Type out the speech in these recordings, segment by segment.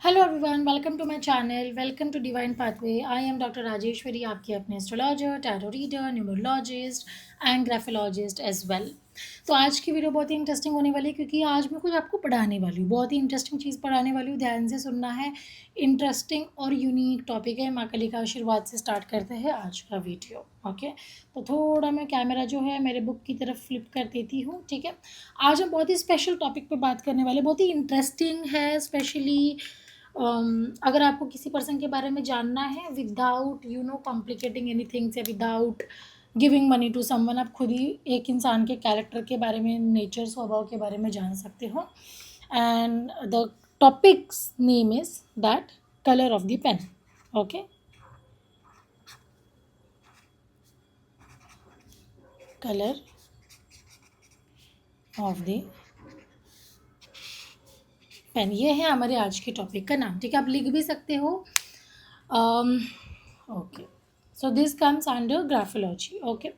Hello everyone, welcome to my channel. Welcome to Divine Pathway. I am doctor Rajeshwari, आपकी अपने astrologer, tarot reader, numerologist and graphologist as well. तो आज की video बहुत ही interesting होने वाली है क्योंकि आज मैं कुछ आपको पढ़ाने वाली हूँ, बहुत ही इंटरेस्टिंग चीज़ पढ़ाने वाली हूँ। ध्यान से सुनना है, इंटरेस्टिंग और यूनिक टॉपिक है। माँ काली का आशीर्वाद से स्टार्ट करते हैं आज का वीडियो। ओके, तो थोड़ा मैं कैमरा जो है मेरे बुक की तरफ फ्लिप कर देती हूँ। ठीक है, आज हम बहुत ही स्पेशल टॉपिक पे बात करने वाले, बहुत ही इंटरेस्टिंग है। स्पेशली अगर आपको किसी पर्सन के बारे में जानना है विदाउट कॉम्प्लिकेटिंग एनीथिंग से, without giving money to someone, आप खुद ही एक इंसान के कैरेक्टर के बारे में, नेचर, स्वभाव के बारे में जान सकते हो। And the topic's name is that colour of the pen. Okay, colour of the pen, ये है हमारे आज के टॉपिक का नाम। ठीक है, आप लिख भी सकते हो। Okay, so this comes under graphology. Okay,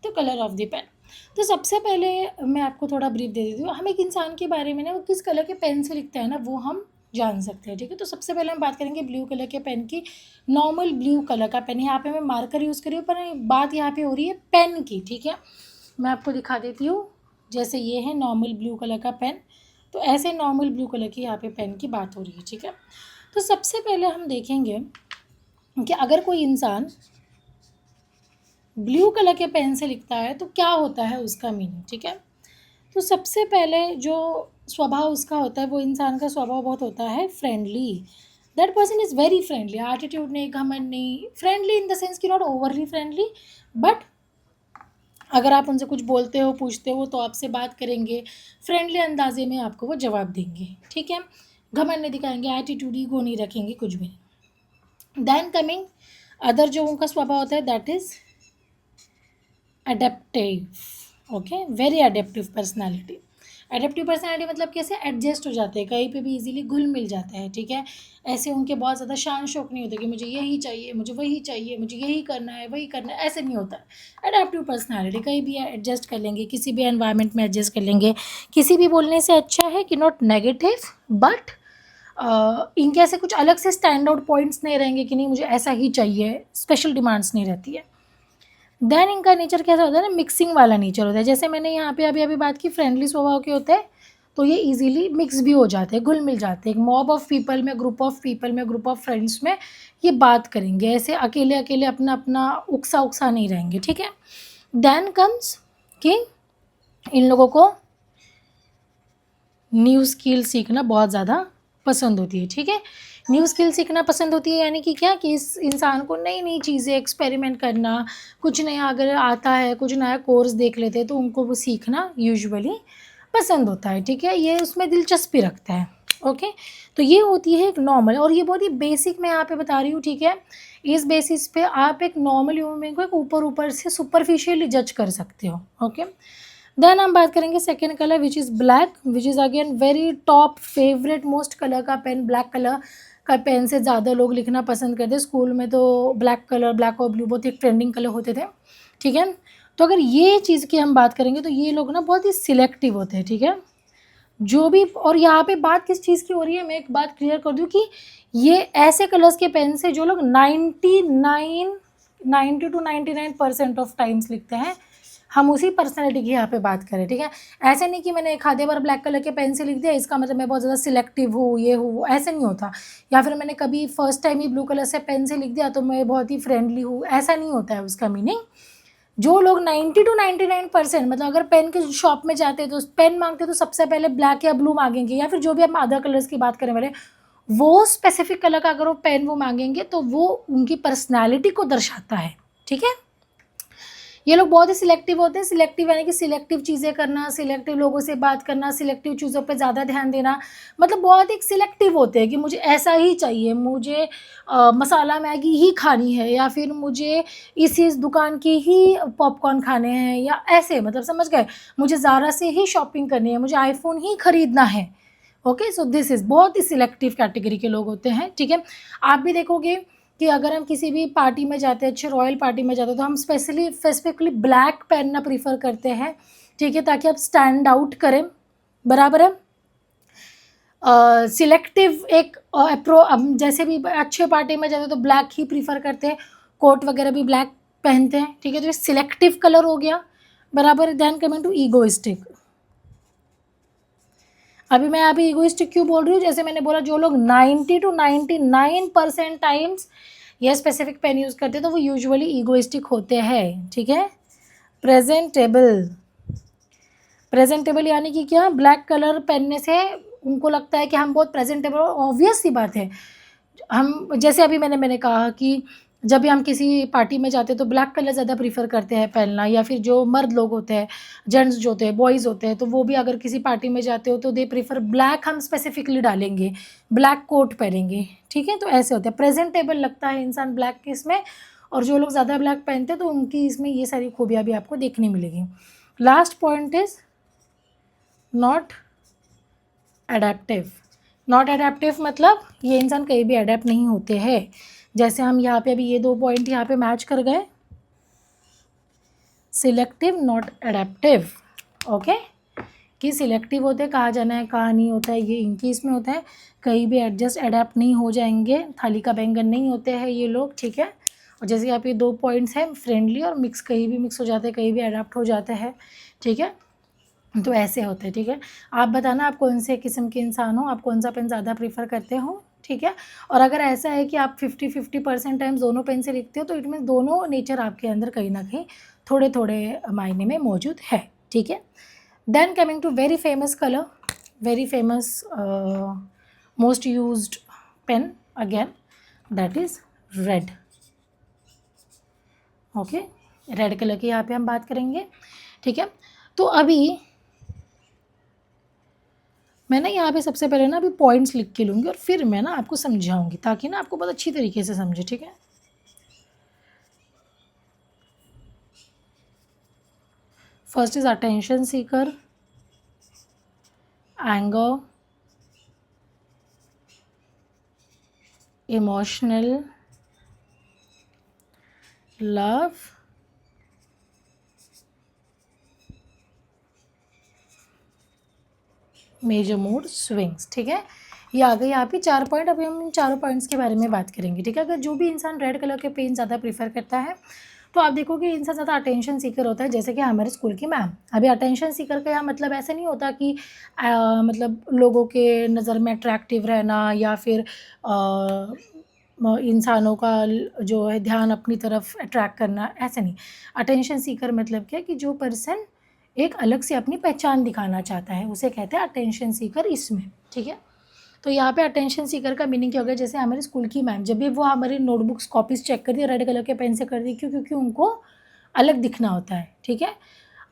तो कलर ऑफ द पेन। तो सबसे पहले मैं आपको थोड़ा ब्रीफ दे देती हूँ। हम एक इंसान के बारे में ना, वो किस कलर के पेन से लिखता है ना, वो हम जान सकते हैं। ठीक है, तो सबसे पहले हम बात करेंगे ब्लू कलर के पेन की। नॉर्मल ब्लू कलर का पेन, यहाँ पे मैं मार्कर यूज़ करी हूँ, पर बात यहाँ पे हो रही है पेन की। ठीक है, मैं आपको दिखा देती हूँ। जैसे ये है नॉर्मल ब्लू कलर का पेन, तो ऐसे नॉर्मल ब्लू कलर की यहाँ पे पेन की बात हो रही है। ठीक है, तो सबसे पहले हम देखेंगे कि अगर कोई इंसान ब्लू कलर के पेन से लिखता है तो क्या होता है उसका मीनिंग। ठीक है, तो सबसे पहले जो स्वभाव उसका होता है, वो इंसान का स्वभाव बहुत होता है friendly. That person is very friendly. Attitude नहीं, घमंड नहीं, फ्रेंडली इन द सेंस कि नॉट ओवरली फ्रेंडली, बट अगर आप उनसे कुछ बोलते हो, पूछते हो, तो आपसे बात करेंगे, फ्रेंडली अंदाजे में आपको वो जवाब देंगे। ठीक है, घमंड नहीं दिखाएंगे, एटीट्यूड, ईगो नहीं रखेंगे, कुछ भी नहीं। देन कमिंग अदर जो उनका स्वभाव होता है, that is adaptive. Okay, very adaptive personality. Adaptive personality मतलब कैसे एडजस्ट हो जाते हैं, कहीं पे भी इजीली घुल मिल जाते हैं। ठीक है, ऐसे उनके बहुत ज़्यादा शान शौक नहीं होते कि मुझे यही चाहिए, मुझे वही चाहिए, मुझे यही करना है, वही करना है, ऐसे नहीं होता है। अडेप्टिव पर्सनैलिटी, कहीं भी एडजस्ट कर लेंगे, किसी भी एनवायरनमेंट में एडजस्ट कर लेंगे। किसी भी बोलने से अच्छा है कि नॉट नेगेटिव, बट इनके ऐसे कुछ अलग से स्टैंड आउट पॉइंट्स नहीं रहेंगे कि नहीं मुझे ऐसा ही चाहिए, स्पेशल डिमांड्स नहीं रहती है। देन इनका नेचर कैसा होता है ना, मिक्सिंग वाला नेचर होता है। जैसे मैंने यहाँ पे अभी अभी बात की, फ्रेंडली स्वभाव के होते हैं, तो ये इजीली मिक्स भी हो जाते हैं, घुल मिल जाते हैं। एक मॉब ऑफ पीपल में, ग्रुप ऑफ पीपल में, ग्रुप ऑफ फ्रेंड्स में ये बात करेंगे, ऐसे अकेले अकेले अपना अपना उकसा उकसा नहीं रहेंगे। ठीक है, देन कम्स कि इन लोगों को न्यू स्किल सीखना बहुत ज़्यादा पसंद होती है। ठीक है, न्यू स्किल सीखना पसंद होती है, यानी कि क्या, कि इस इंसान को नई नई चीज़ें एक्सपेरिमेंट करना, कुछ नया अगर आता है, कुछ नया कोर्स देख लेते हैं तो उनको वो सीखना यूजुअली पसंद होता है। ठीक है, ये उसमें दिलचस्पी रखता है। ओके, तो ये होती है एक नॉर्मल, और ये बहुत ही बेसिक मैं यहाँ पे बता रही हूँ। ठीक है, इस बेसिस पे आप एक नॉर्मल ह्यूमन बीइंग को एक ऊपर ऊपर से सुपरफिशियली जज कर सकते हो। ओके, देन हम बात करेंगे second colour, which is black, which is again very top favourite most colour का पेन। ब्लैक कलर का पेन से ज़्यादा लोग लिखना पसंद करते हैं। स्कूल में तो ब्लैक कलर, ब्लैक और ब्लू बहुत एक ट्रेंडिंग कलर होते थे। ठीक है, तो अगर ये चीज़ की हम बात करेंगे तो ये लोग ना बहुत ही सिलेक्टिव होते हैं। ठीक है, जो भी, और यहाँ पे बात किस चीज़ की हो रही है, मैं एक बात क्लियर कर दूँ कि ये ऐसे कलर्स के पेन से जो लोग 90 to 99% ऑफ टाइम्स लिखते हैं, हम उसी पर्सनैलिटी की यहाँ पे बात करें। ठीक है, ऐसे नहीं कि मैंने एक आधे बार ब्लैक कलर के पेन से लिख दिया इसका मतलब मैं बहुत ज़्यादा सिलेक्टिव हूँ, ये हूँ, वो, ऐसे नहीं होता। या फिर मैंने कभी फर्स्ट टाइम ही ब्लू कलर से पेन से लिख दिया तो मैं बहुत ही फ्रेंडली हूँ, ऐसा नहीं होता है उसका मीनिंग। जो लोग 90 to 99%, मतलब अगर पेन के शॉप में जाते हैं तो पेन मांगते तो सबसे पहले ब्लैक या ब्लू मांगेंगे, या फिर जो भी हम अदर कलर्स की बात करने वाले, वो स्पेसिफिक कलर का अगर वो पेन वो मांगेंगे तो वो उनकी पर्सनैलिटी को दर्शाता है। ठीक है, ये लोग बहुत ही सिलेक्टिव होते हैं। सिलेक्टिव यानी कि सिलेक्टिव चीज़ें करना, सिलेक्टिव लोगों से बात करना, सिलेक्टिव चीज़ों पे ज़्यादा ध्यान देना, मतलब बहुत ही सिलेक्टिव होते हैं कि मुझे ऐसा ही चाहिए, मुझे मसाला मैगी ही खानी है, या फिर मुझे इस दुकान की ही पॉपकॉर्न खाने हैं, या ऐसे, मतलब समझ गए, मुझे ज़ारा से ही शॉपिंग करनी है, मुझे आईफोन ही खरीदना है। ओके, सो दिस इज़ बहुत ही सिलेक्टिव कैटेगरी के लोग होते हैं। ठीक है, आप भी देखोगे कि अगर हम किसी भी पार्टी में जाते हैं, अच्छे रॉयल पार्टी में जाते हैं, तो हम स्पेसिफिकली ब्लैक पहनना प्रीफर करते हैं। ठीक है, ताकि आप स्टैंड आउट करें, बराबर है। सिलेक्टिव एक जैसे भी अच्छे पार्टी में जाते तो ब्लैक ही प्रीफर करते हैं, कोट वगैरह भी ब्लैक पहनते हैं, ठीक है। तो ये सिलेक्टिव कलर हो गया बराबर। Then coming to egoistic. अभी मैं अभी ईगोइस्टिक क्यों बोल रही हूँ, जैसे मैंने बोला जो लोग 90 to 99% टाइम्स ये स्पेसिफिक पेन यूज़ करते हैं तो वो यूजुअली ईगोइस्टिक होते हैं, ठीक है। प्रेजेंटेबल। प्रेजेंटेबल यानी कि क्या, ब्लैक कलर पहनने से उनको लगता है कि हम बहुत प्रेजेंटेबल, ऑब्वियस सी बात है। हम जैसे अभी मैंने कहा कि जब भी हम किसी पार्टी में जाते हैं तो ब्लैक कलर ज़्यादा प्रीफर करते हैं पहनना, या फिर जो मर्द लोग होते हैं, जेंट्स जो होते हैं, बॉयज़ होते हैं, तो वो भी अगर किसी पार्टी में जाते हो तो दे प्रीफर ब्लैक, हम स्पेसिफिकली डालेंगे, ब्लैक कोट पहनेंगे, ठीक है। तो ऐसे होता है, प्रेजेंटेबल लगता है इंसान ब्लैक के इसमें, और जो लोग ज़्यादा ब्लैक पहनते हैं तो उनकी इसमें ये सारी खूबियाँ भी आपको देखने मिलेगी। Last point is not adaptive. Not adaptive मतलब ये इंसान कहीं भी अडेप्ट नहीं होते हैं। जैसे हम यहाँ पे अभी ये 2 पॉइंट यहाँ पे मैच कर गए, सिलेक्टिव, नॉट अडेप्टिव, ओके। कि सिलेक्टिव होते हैं, कहाँ जाना है कहाँ नहीं होता है ये इनकी इसमें होता है, कहीं भी एडजस्ट अडेप्ट नहीं हो जाएंगे, थाली का बैंगन नहीं होते हैं ये लोग, ठीक है। और जैसे यहाँ पे 2 पॉइंट्स हैं, फ्रेंडली और मिक्स, कहीं भी मिक्स हो जाते हैं, कहीं भी अडेप्ट हो जाते हैं, ठीक है। तो ऐसे होते हैं, ठीक है। आप बताना आप कौन से किस्म के इंसान हो, आप कौन सा पेन ज़्यादा प्रीफर करते हो, ठीक है। और अगर ऐसा है कि आप 50-50% टाइम्स दोनों पेन से लिखते हो तो इट मीन दोनों नेचर आपके अंदर कहीं ना कहीं थोड़े थोड़े मायने में मौजूद है, ठीक है। Then coming to very famous colour, very famous most used pen again, that is red, okay. Red colour की यहाँ पे हम बात करेंगे, ठीक है। तो अभी मैं ना यहाँ पे सबसे पहले ना अभी पॉइंट्स लिख के लूँगी और फिर मैं ना आपको समझाऊंगी, ताकि ना आपको बहुत अच्छी तरीके से समझे, ठीक है। First is attention seeker, anger, emotional, love, major mood swings, ठीक है। ये आ गए यहाँ पे 4 पॉइंट। अभी हम इन चारों पॉइंट्स के बारे में बात करेंगे, ठीक है। अगर जो भी इंसान रेड कलर के पेन ज़्यादा प्रीफर करता है तो आप देखोगे इंसान ज़्यादा अटेंशन सीकर होता है, जैसे कि हमारे स्कूल की मैम। अभी अटेंशन सीकर का यहाँ मतलब ऐसे नहीं होता कि मतलब लोगों के नज़र में अट्रैक्टिव रहना, या फिर इंसानों का जो है ध्यान अपनी तरफ अट्रैक्ट करना, ऐसे नहीं। अटेंशन सीकर मतलब क्या, कि जो पर्सन एक अलग से अपनी पहचान दिखाना चाहता है उसे कहते हैं अटेंशन सीकर इसमें, ठीक है। तो यहाँ पे अटेंशन सीकर का मीनिंग क्या हो गया, जैसे हमारे स्कूल की मैम जब भी वो हमारी नोटबुक्स कॉपीज़ चेक करती है रेड कलर के पेन से करती है, क्यों, क्योंकि उनको अलग दिखना होता है, ठीक है।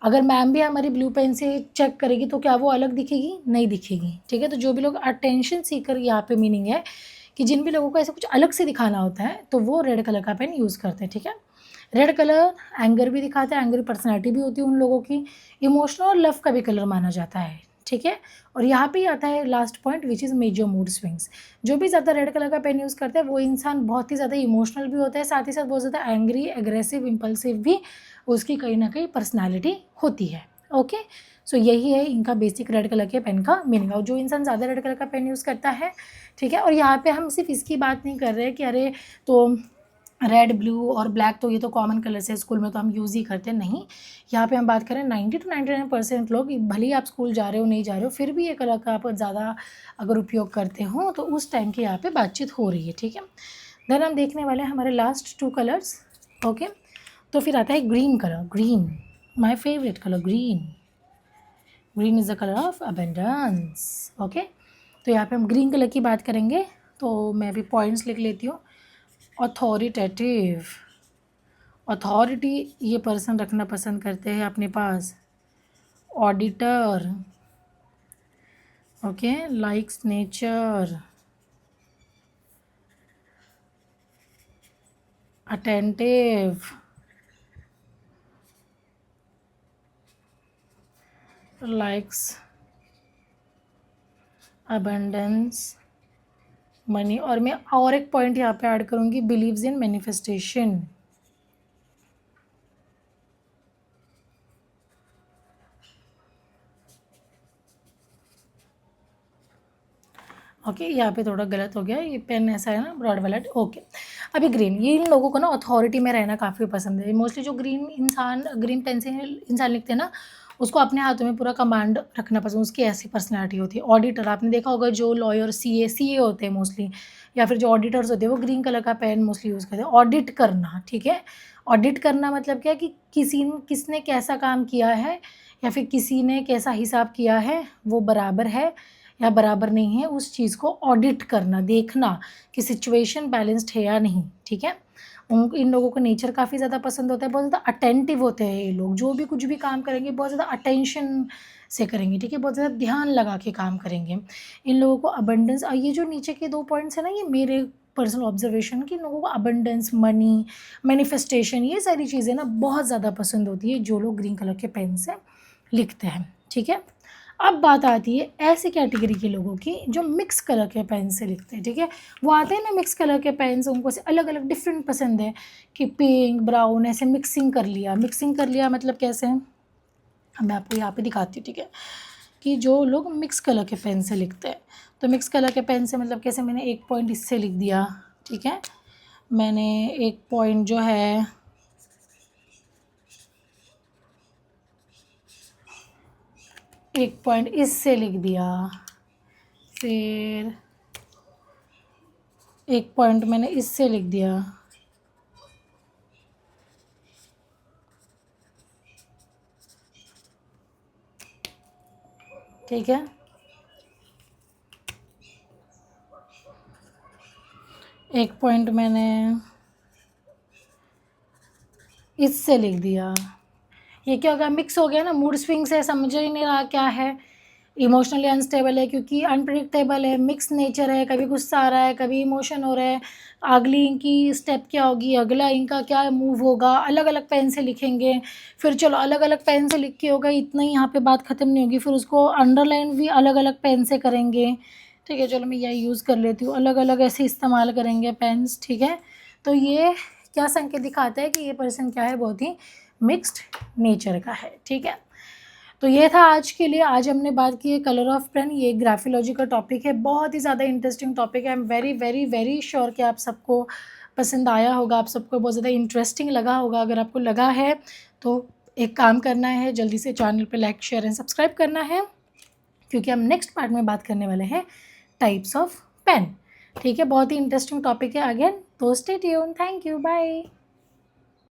अगर मैम भी हमारी ब्लू पेन से चेक करेगी तो क्या वो अलग दिखेगी, नहीं दिखेगी, ठीक है। तो जो भी लोग अटेंशन सीकर, यहाँ पे मीनिंग है कि जिन भी लोगों को ऐसे कुछ अलग से दिखाना होता है तो वो रेड कलर का पेन यूज़ करते हैं, ठीक है। रेड कलर एंगर भी दिखाता है, एंग्री पर्सनैलिटी भी होती है उन लोगों की। इमोशनल और लव का भी कलर माना जाता है, ठीक है। और यहाँ पे आता है last point which is major mood swings. जो भी ज़्यादा रेड कलर का पेन यूज़ करता है वो इंसान बहुत ही ज़्यादा इमोशनल भी होता है, साथ ही साथ बहुत ज़्यादा एंग्री, एग्रेसिव, इम्पल्सिव भी उसकी कहीं ना कहीं पर्सनैलिटी होती है, ओके। सो यही है इनका बेसिक रेड कलर के पेन का मीनिंग। और जो इंसान ज़्यादा रेड कलर का पेन यूज़ करता है, ठीक है। और यहाँ पे हम सिर्फ इसकी बात नहीं कर रहे कि अरे तो रेड, ब्लू और ब्लैक तो ये तो कॉमन कलर्स है, स्कूल में तो हम यूज़ ही करते हैं, नहीं। यहाँ पे हम बात करें 90 to 99% लोग, भले ही आप स्कूल जा रहे हो नहीं जा रहे हो, फिर भी ये कलर का आप ज़्यादा अगर उपयोग करते हो तो उस टाइम की यहाँ पे बातचीत हो रही है, ठीक है। देन हम देखने वाले हैं हमारे लास्ट 2 कलर्स, ओके। तो फिर आता है green colour, green, my favourite colour, green. Green is the colour of abundance, okay. तो यहाँ पे हम ग्रीन कलर की बात करेंगे, तो मैं भी पॉइंट्स लिख लेती हूँ। अथॉरिटेटिव, अथॉरिटी ये पर्सन रखना पसंद करते हैं अपने पास। Auditor, okay, likes nature. Attentive, likes abundance, money. और मैं और एक पॉइंट यहाँ पे ऐड करूँगी, बिलीव्स इन मैनिफेस्टेशन। ओके, यहाँ पे थोड़ा गलत हो गया, ये पेन ऐसा है ना ब्रॉड वाला, ओके। अभी ग्रीन, ये इन लोगों को ना अथॉरिटी में रहना काफ़ी पसंद है। मोस्टली जो ग्रीन पेन से इंसान लिखते हैं ना, उसको अपने हाथों में पूरा कमांड रखना पसंद, उसकी ऐसी पर्सनैलिटी होती है। ऑडिटर, आपने देखा होगा जो लॉयर सीए होते हैं मोस्टली, या फिर जो ऑडिटर्स होते हैं, वो ग्रीन कलर का पेन मोस्टली यूज़ करते हैं। ऑडिट करना, ठीक है, ऑडिट करना मतलब क्या है कि किसने कैसा काम किया है, या फिर किसी ने कैसा हिसाब किया है, वो बराबर है या बराबर नहीं है, उस चीज़ को ऑडिट करना, देखना कि सिचुएशन बैलेंस्ड है या नहीं, ठीक है। इन लोगों को नेचर काफ़ी ज़्यादा पसंद होता है, बहुत ज़्यादा अटेंटिव होते हैं ये लोग, जो भी कुछ भी काम करेंगे बहुत ज़्यादा अटेंशन से करेंगे, ठीक है, बहुत ज़्यादा ध्यान लगा के काम करेंगे। इन लोगों को अबंडेंस, ये जो नीचे के 2 पॉइंट्स हैं ना, ये मेरे पर्सनल ऑब्जर्वेशन कि इन लोगों को अबंडेंस, मनी, मैनिफेस्टेशन, ये सारी चीज़ें ना बहुत ज़्यादा पसंद होती है जो लोग ग्रीन कलर के पेन से लिखते हैं, ठीक है। अब बात आती है ऐसी कैटेगरी के लोगों की जो मिक्स कलर के पेन से लिखते हैं, ठीक है। वो आते हैं ना मिक्स कलर के पेन से, उनको से अलग अलग डिफरेंट पसंद है कि पिंक ब्राउन ऐसे मिक्सिंग कर लिया मतलब कैसे है, मैं आपको यहाँ पे दिखाती हूँ, ठीक है, कि जो लोग मिक्स कलर के पेन से लिखते हैं, तो मिक्स कलर के पेन से मतलब कैसे, मैंने एक पॉइंट इससे लिख दिया, ठीक है, मैंने एक पॉइंट जो है इससे लिख दिया, फिर एक पॉइंट मैंने इससे लिख दिया, ठीक है, एक पॉइंट मैंने इससे लिख दिया। ये क्या हो गया, मिक्स हो गया ना, मूड स्विंग्स है, समझ ही नहीं रहा क्या है, इमोशनली अनस्टेबल है क्योंकि अनप्रिडिक्टेबल है, मिक्स नेचर है, कभी गुस्सा आ रहा है, कभी इमोशन हो रहा है, अगली इनकी स्टेप क्या होगी, अगला इनका क्या मूव होगा, अलग अलग पेन से लिखेंगे, फिर चलो अलग अलग पेन से लिख के होगा, इतना ही यहाँ पे बात ख़त्म नहीं होगी, फिर उसको अंडरलाइन भी अलग अलग पेन से करेंगे, ठीक है, चलो मैं यही यूज़ कर लेती हूँ, अलग अलग ऐसे इस्तेमाल करेंगे पेन्स, ठीक है। तो ये क्या संकेत दिखाता है कि ये पर्सन क्या है, बहुत ही मिक्स्ड नेचर का है, ठीक है। तो ये था आज के लिए, आज हमने बात की है कलर ऑफ पेन, ये ग्राफोलॉजी का टॉपिक है, बहुत ही ज़्यादा इंटरेस्टिंग टॉपिक है। I am very very very sure कि आप सबको पसंद आया होगा, आप सबको बहुत ज़्यादा इंटरेस्टिंग लगा होगा। अगर आपको लगा है तो एक काम करना है, जल्दी से चैनल पे लाइक शेयर एंड सब्सक्राइब करना है, क्योंकि हम नेक्स्ट पार्ट में बात करने वाले हैं टाइप्स ऑफ पेन, ठीक है। बहुत ही इंटरेस्टिंग टॉपिक है अगेन, तो stay tuned, thank you, bye.